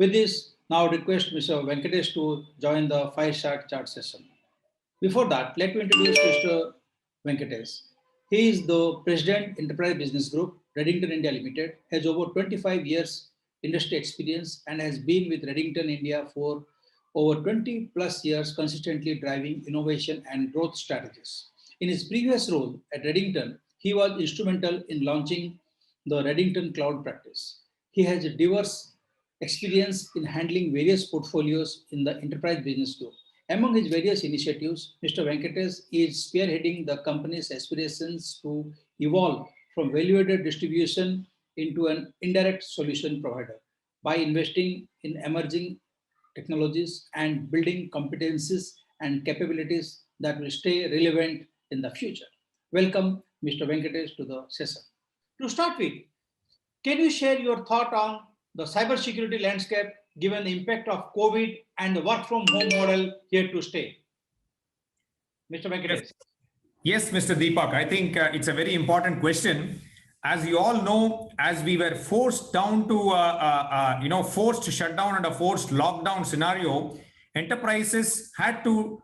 With this, now request Mr. Venkatesh to join the 5 star chart session. Before that, let me introduce Mr. Venkatesh. He is the President, Enterprise Business Group, Redington India Limited, has over 25 years industry experience and has been with Redington India for over 20 plus years, consistently driving innovation and growth strategies. In his previous role at Redington, he was instrumental in launching the Redington Cloud practice. He has a diverse experience in handling various portfolios in the enterprise business group. Among his various initiatives, Mr. Venkatesh is spearheading the company's aspirations to evolve from value-added distribution into an indirect solution provider by investing in emerging technologies and building competencies and capabilities that will stay relevant in the future. Welcome, Mr. Venkatesh, to the session. To start with, can you share your thought on the cybersecurity landscape given the impact of COVID and the work from home model here to stay? Mr. Venkatesh. Yes, Mr. Deepak, I think it's a very important question. As you all know, as we were forced down to, forced shutdown and a forced lockdown scenario, enterprises had to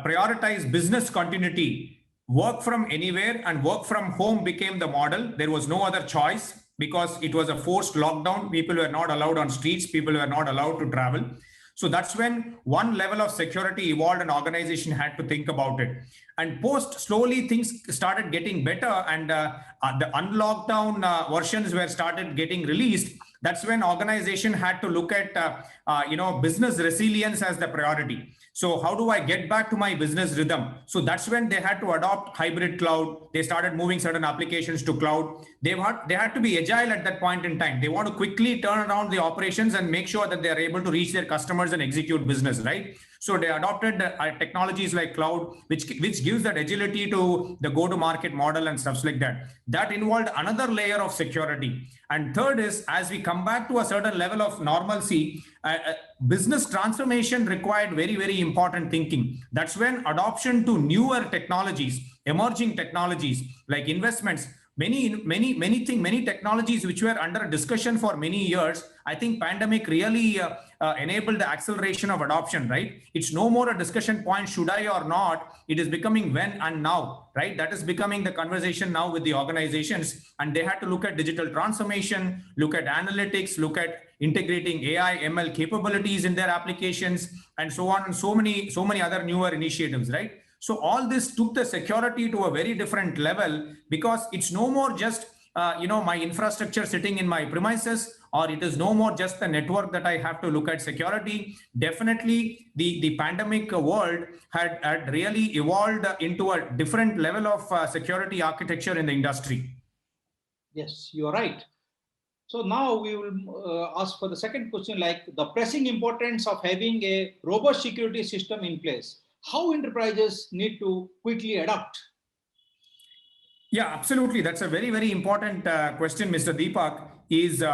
prioritize business continuity. Work from anywhere and work from home became the model. There was no other choice because it was a forced lockdown. People were not allowed on streets. People were not allowed to travel. So that's when one level of security evolved and organization had to think about it. And post, slowly things started getting better and the unlockdown versions were started getting released. That's when organization had to look at business resilience as the priority. So how do I get back to my business rhythm? So that's when they had to adopt hybrid cloud. They started moving certain applications to cloud. They had to be agile at that point in time. They want to quickly turn around the operations and make sure that they are able to reach their customers and execute business, right? So they adopted technologies like cloud, which gives that agility to the go-to-market model and stuff like that. That involved another layer of security. And third is, as we come back to a certain level of normalcy, business transformation required very, very important thinking. That's when adoption to newer technologies, emerging technologies like investments, many technologies which were under discussion for many years. I think pandemic really enabled the acceleration of adoption, right? It's no more a discussion point, should I or not? It is becoming when and now, right? That is becoming the conversation now with the organizations, and they had to look at digital transformation, look at analytics, look at integrating AI, ML capabilities in their applications, and so on, and so many other newer initiatives, right? So all this took the security to a very different level because it's no more just my infrastructure sitting in my premises, or it is no more just the network that I have to look at security. Definitely the pandemic world had really evolved into a different level of security architecture in the industry. Yes, you are right. So now we will ask for the second question, like the pressing importance of having a robust security system in place. How enterprises need to quickly adapt? Yeah, absolutely. That's a very, very important question, Mr. Deepak. Is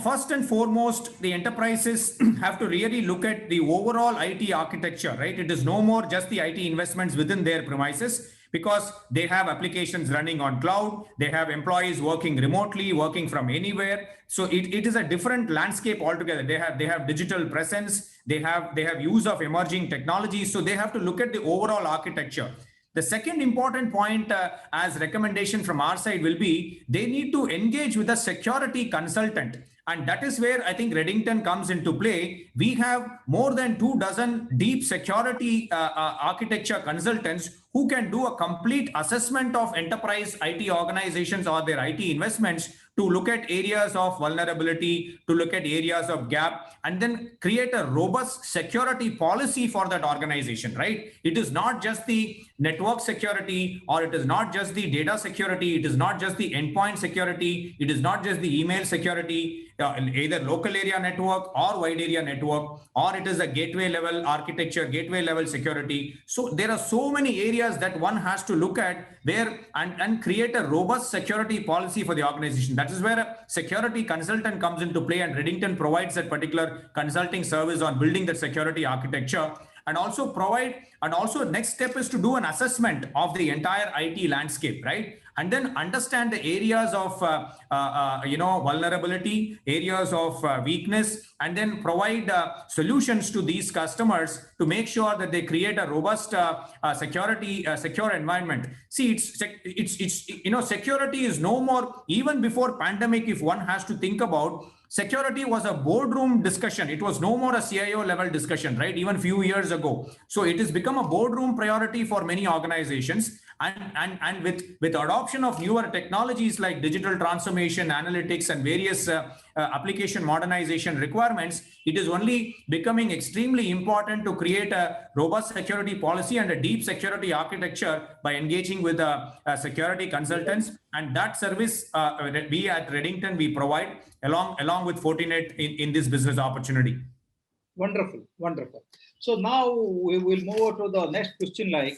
first and foremost, the enterprises have to really look at the overall IT architecture, right? It is no more just the IT investments within their premises, because they have applications running on cloud, they have employees working remotely, working from anywhere. So it is a different landscape altogether. They have digital presence, they have use of emerging technologies. So they have to look at the overall architecture. The second important point as recommendation from our side will be they need to engage with a security consultant. And that is where I think Redington comes into play. We have more than 24 deep security architecture consultants who can do a complete assessment of enterprise IT organizations or their IT investments to look at areas of vulnerability, to look at areas of gap, and then create a robust security policy for that organization, right? It is not just the network security, or it is not just the data security, it is not just the endpoint security, it is not just the email security, either local area network or wide area network, or it is a gateway level architecture, gateway level security. So there are so many areas that one has to look at there and create a robust security policy for the organization. That is where a security consultant comes into play, and Redington provides that particular consulting service on building that security architecture. and also provide, and also next step is to do an assessment of the entire IT landscape, right? And then understand the areas of vulnerability, areas of weakness, and then provide solutions to these customers to make sure that they create a robust secure environment. See, security is no more. Even before pandemic, if one has to think about, security was a boardroom discussion. It was no more a CIO level discussion, right? Even few years ago. So it has become a boardroom priority for many organizations. And with adoption of newer technologies like digital transformation, analytics, and various application modernization requirements, it is only becoming extremely important to create a robust security policy and a deep security architecture by engaging with security consultants. And that service we at Redington, we provide along with Fortinet in this business opportunity. Wonderful, wonderful. So now we will move on to the next question, like,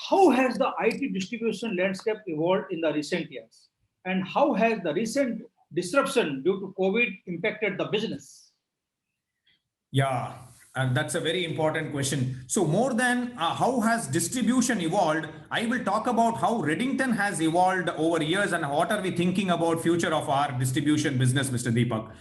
how has the IT distribution landscape evolved in the recent years? And how has the recent disruption due to COVID impacted the business? Yeah, and that's a very important question. So more than how has distribution evolved, I will talk about how Redington has evolved over years and what are we thinking about future of our distribution business, Mr. Deepak.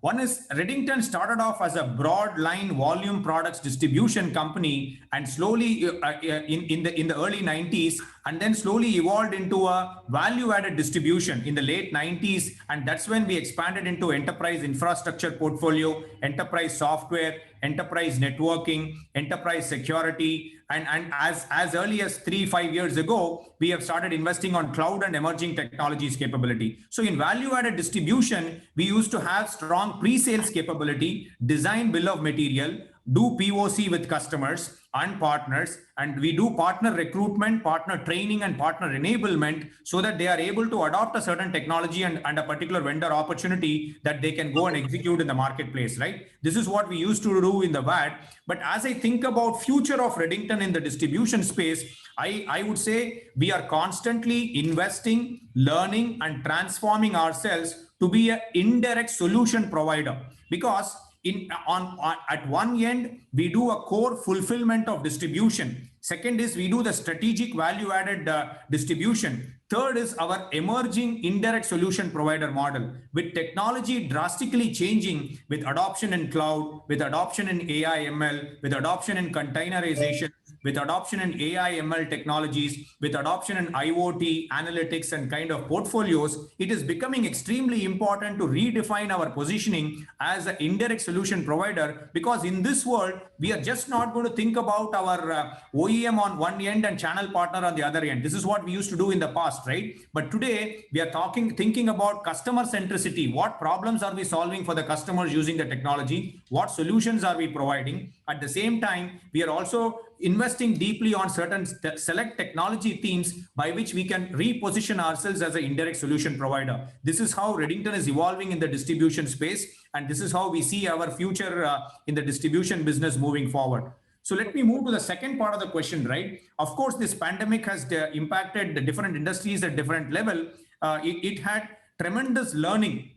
One is Redington started off as a broad line volume products distribution company, and slowly in the early 90s, and then slowly evolved into a value-added distribution in the late 90s, and that's when we expanded into enterprise infrastructure portfolio, enterprise software, enterprise networking, enterprise security, and as early as 3-5 years ago, we have started investing on cloud and emerging technologies capability. So in value-added distribution, we used to have strong pre-sales capability, design bill of material, do POC with customers and partners, and we do partner recruitment, partner training, and partner enablement so that they are able to adopt a certain technology and a particular vendor opportunity that they can go and execute in the marketplace, right? This is what we used to do in the VAD. But as I think about future of Redington in the distribution space, I would say we are constantly investing, learning, and transforming ourselves to be an indirect solution provider, because at one end, we do a core fulfillment of distribution. Second is we do the strategic value added distribution. Third is our emerging indirect solution provider model. With technology drastically changing, with adoption in cloud, with adoption in AI ML, with adoption in containerization, with adoption in AI ML technologies, with adoption in IoT, analytics, and kind of portfolios, it is becoming extremely important to redefine our positioning as an indirect solution provider, because in this world, we are just not going to think about our OEM on one end and channel partner on the other end. This is what we used to do in the past, right? But today, we are thinking about customer centricity. What problems are we solving for the customers using the technology? What solutions are we providing? At the same time, we are also investing deeply on certain select technology themes by which we can reposition ourselves as an indirect solution provider. This is how Redington is evolving in the distribution space, and this is how we see our future in the distribution business moving forward. So let me move to the second part of the question, right? Of course, this pandemic has impacted the different industries at different level. It had tremendous learning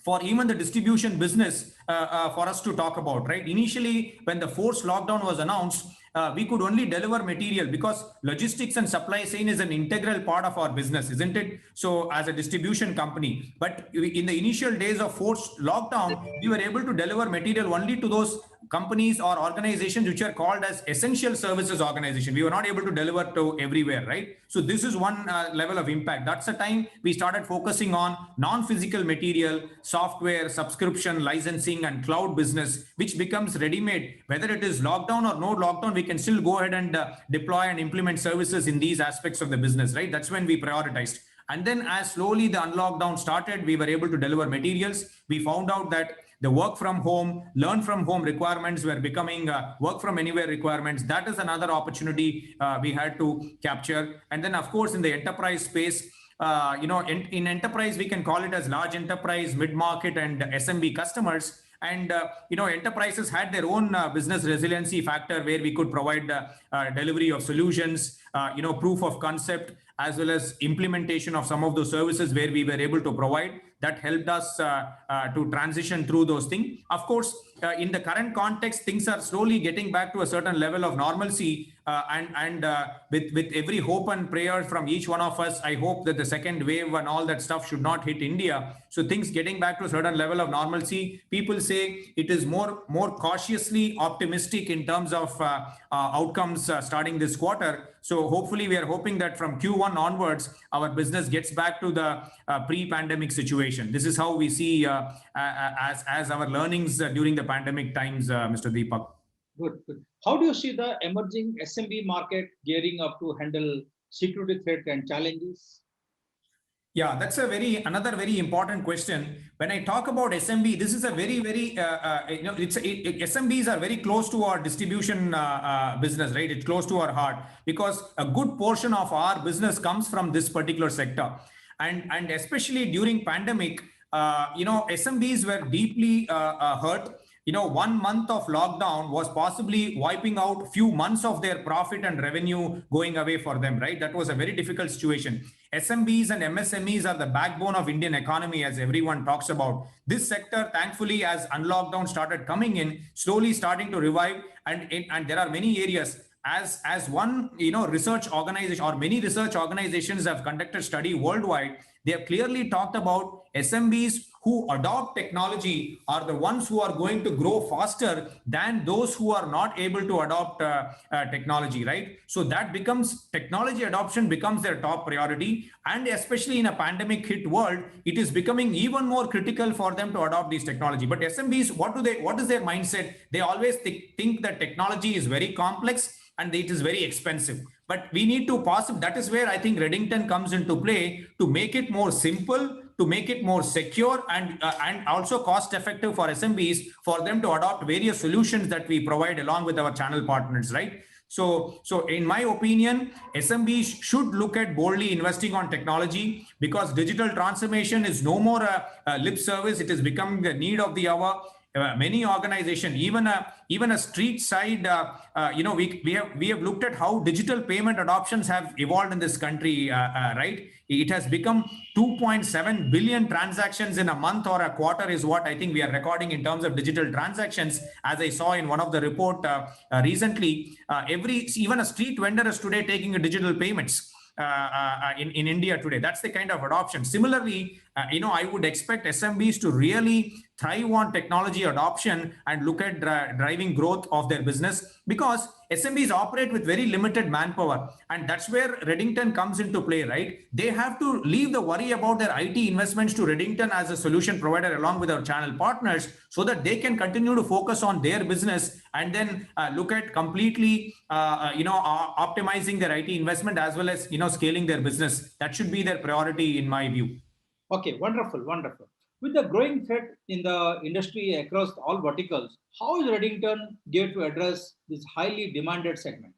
for even the distribution business for us to talk about, right? Initially, when the forced lockdown was announced, we could only deliver material because logistics and supply chain is an integral part of our business, isn't it? So as a distribution company, but in the initial days of forced lockdown, we were able to deliver material only to those companies or organizations which are called as essential services organization. We were not able to deliver to everywhere, right? So this is one level of impact. That's the time we started focusing on non-physical material, software, subscription, licensing, and cloud business, which becomes ready-made. Whether it is lockdown or no lockdown, we can still go ahead and deploy and implement services in these aspects of the business, right? That's when we prioritized. And then as slowly the unlockdown started, we were able to deliver materials. We found out that the work from home, learn from home requirements were becoming work from anywhere requirements. That is another opportunity we had to capture. And then, of course, in the enterprise space, in enterprise, we can call it as large enterprise, mid-market, and SMB customers. And enterprises had their own business resiliency factor where we could provide delivery of solutions, proof of concept, as well as implementation of some of those services where we were able to provide. that helped us to transition through those things. Of course, in the current context, things are slowly getting back to a certain level of normalcy. With every hope and prayer from each one of us, I hope that the second wave and all that stuff should not hit India. So things getting back to a certain level of normalcy. People say it is more cautiously optimistic in terms of outcomes starting this quarter. So hopefully we are hoping that from Q1 onwards, our business gets back to the pre-pandemic situation. This is how we see as our learnings during the pandemic times, Mr. Deepak. Good, good. How do you see the emerging SMB market gearing up to handle security threat and challenges? Yeah, that's another very important question. When I talk about SMB, this is a very SMBs are very close to our distribution business, right? It's close to our heart because a good portion of our business comes from this particular sector, and especially during pandemic, SMBs were deeply hurt. 1 month of lockdown was possibly wiping out few months of their profit and revenue going away for them, right? That was a very difficult situation. SMBs and MSMEs are the backbone of Indian economy, as everyone talks about. This sector, thankfully, as unlockdown started coming in, slowly starting to revive, and there are many areas. As one research organization or many research organizations have conducted study worldwide, they have clearly talked about SMBs who adopt technology are the ones who are going to grow faster than those who are not able to adopt technology, right? So that becomes technology adoption becomes their top priority, and especially in a pandemic hit world, it is becoming even more critical for them to adopt this technology. But SMBs, what is their mindset? They always think that technology is very complex and it is very expensive. But we need to that is where I think Redington comes into play to make it more simple, to make it more secure and also cost effective for SMBs, for them to adopt various solutions that we provide along with our channel partners, right? So in my opinion, SMBs should look at boldly investing on technology because digital transformation is no more a lip service. It is becoming the need of the hour. Many organizations, even a street side, we have looked at how digital payment adoptions have evolved in this country, right? It has become 2.7 billion transactions in a month or a quarter is what I think we are recording in terms of digital transactions. As I saw in one of the report recently, even a street vendor is today taking a digital payments. In India today, that's the kind of adoption. Similarly, I would expect SMBs to really thrive on technology adoption and look at driving growth of their business because SMBs operate with very limited manpower, and that's where Redington comes into play, right? They have to leave the worry about their IT investments to Redington as a solution provider along with our channel partners so that they can continue to focus on their business and then look at completely optimizing their IT investment as well as scaling their business. That should be their priority in my view. Okay, wonderful, wonderful. With the growing threat in the industry across all verticals, how is Redington geared to address this highly demanded segment?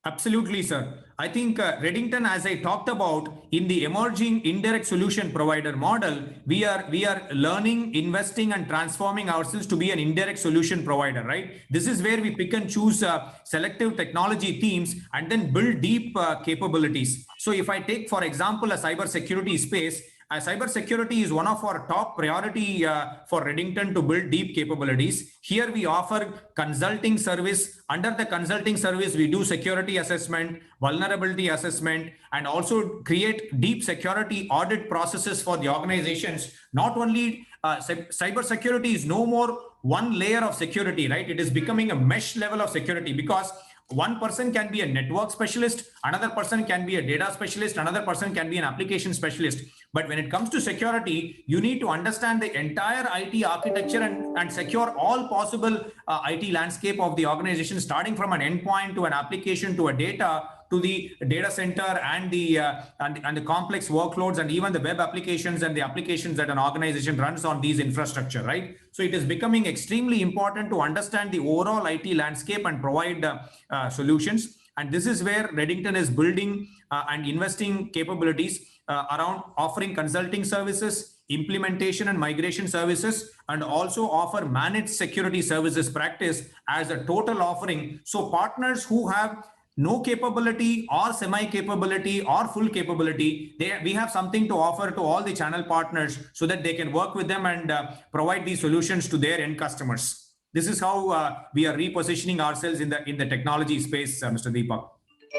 Absolutely, sir. I think Redington, as I talked about in the emerging indirect solution provider model, we are learning, investing, and transforming ourselves to be an indirect solution provider, right? This is where we pick and choose selective technology themes and then build deep capabilities. So if I take, for example, a cybersecurity space, cybersecurity is one of our top priority for Redington to build deep capabilities. Here we offer consulting service. Under the consulting service, we do security assessment, vulnerability assessment, and also create deep security audit processes for the organizations. Not only cybersecurity is no more one layer of security, right? It is becoming a mesh level of security because one person can be a network specialist, another person can be a data specialist, another person can be an application specialist. But when it comes to security, you need to understand the entire IT architecture and secure all possible IT landscape of the organization, starting from an endpoint to an application to a data to the data center and the complex workloads and even the web applications and the applications that an organization runs on these infrastructure, right? So it is becoming extremely important to understand the overall IT landscape and provide solutions. And this is where Redington is building and investing capabilities around offering consulting services, implementation and migration services, and also offer managed security services practice as a total offering. So partners who have no capability or semi capability or full capability, we have something to offer to all the channel partners so that they can work with them and provide these solutions to their end customers. This is how we are repositioning ourselves in the technology space, Mr. Deepak.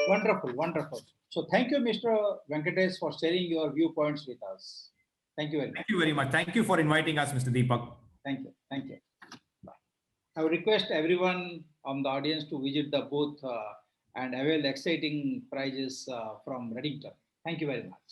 Wonderful, wonderful. So thank you, Mr. Venkatesh, for sharing your viewpoints with us. Thank you very much. Thank you very much. Thank you for inviting us, Mr. Deepak. Thank you. Thank you. I would request everyone on the audience to visit the booth and avail exciting prizes from Redington. Thank you very much.